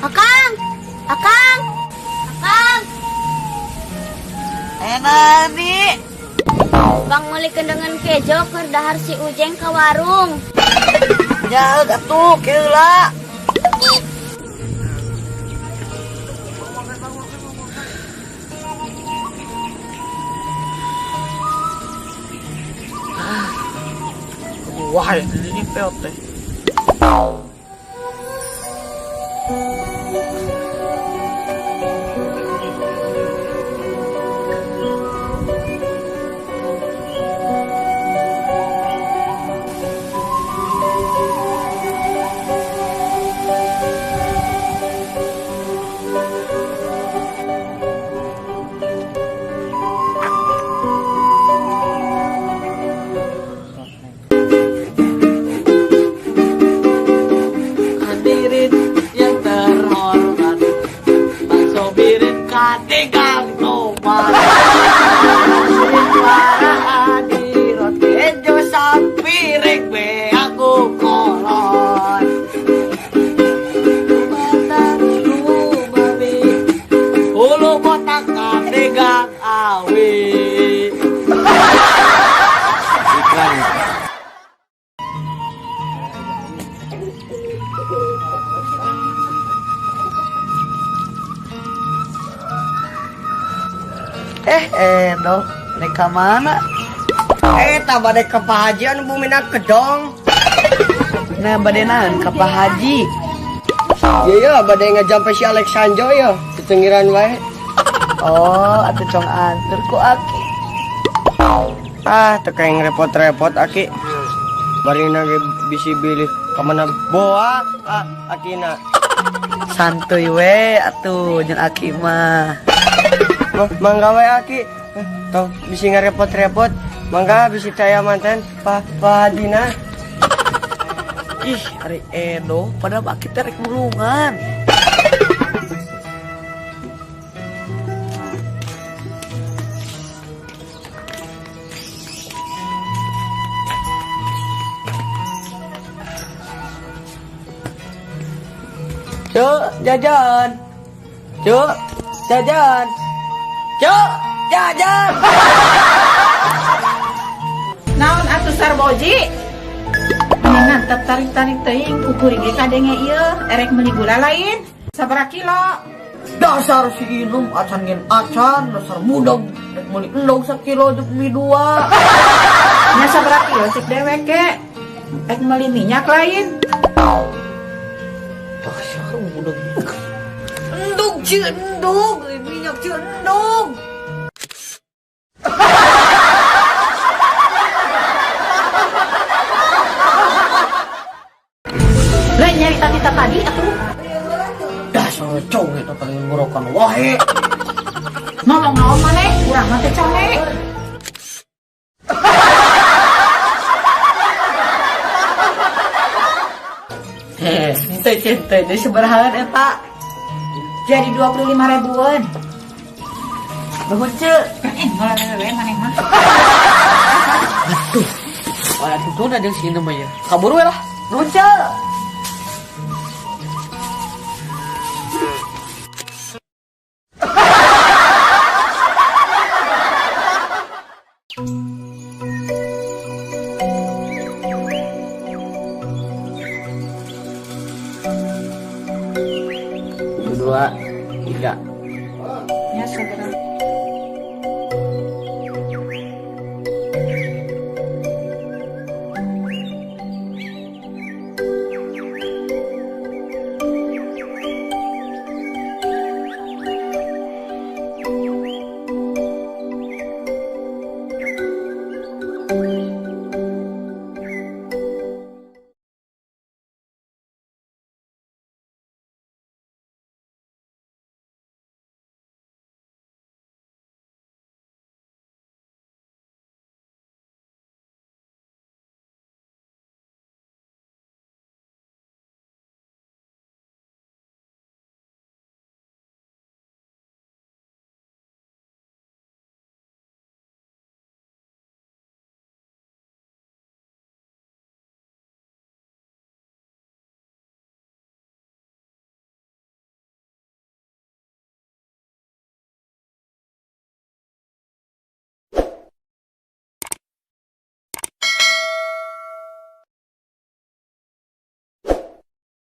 Akang, Akang, Akang. Nani. Bang meuli kendengan kejo keur dahar si Ujeng ka warung. Nyaeg atuh keula. Wah, ini peot teh. Hadirin yang terhormat, bakso birin kadegang tomat. Hadirin para hadirat, kejo sampiring be aku kolon. Batang babi, hulu botak kadegang awi. Iklan. Edo, dek ka mana? Bade ke Pak Haji anu bumina kedong. Nah, badenan ka Pak Haji. Iya, bade ngejampe si Alexanjo ya, ketengiran wae. Oh, atuh cong antur ku Aki. Teu kayak repot-repot Aki. Bari ge bisi bilih ka mana boa Akina. Santuy we atuh jeung Aki mah. Mangga wae Aki. Tong bisi ngarepot-repot. Mangga bisi taya manten Pak Hadina. Ih, ari Edo pada Aki teh rek mulungan. Cuk, jajan. Cuk, jajan. Cuk, jajan. Naon atuh Sarboji? Mendingan tep tarik-tarik teuing kukuring ge kadenge ieu, erek meuli gula lain. Sabaraha kilo? Dasar si Inum acan gen acan, dasar mudeg. Rek meuli endog sakilo jeung mie 2. Nya sabaraha kilo cek dewek ge? Erek meuli minyak lain. Dasar mudeg. Endog ci endog, minyak ci endog. Lain nyari tadi atuh. Dasar cong eta paling ngorokan wae. Ngomong naon maneh? Urang mah teh cane. Henteu cente deui sabarahaan eta? Jadi 25 ribuan. Nuhun ceu. Ngalewe maneh mah. Aduh. Wala tutuna jeung si Inum ya. Kabur we lah. Nuhun ceu. Dua, tiga. Ya sabaraha?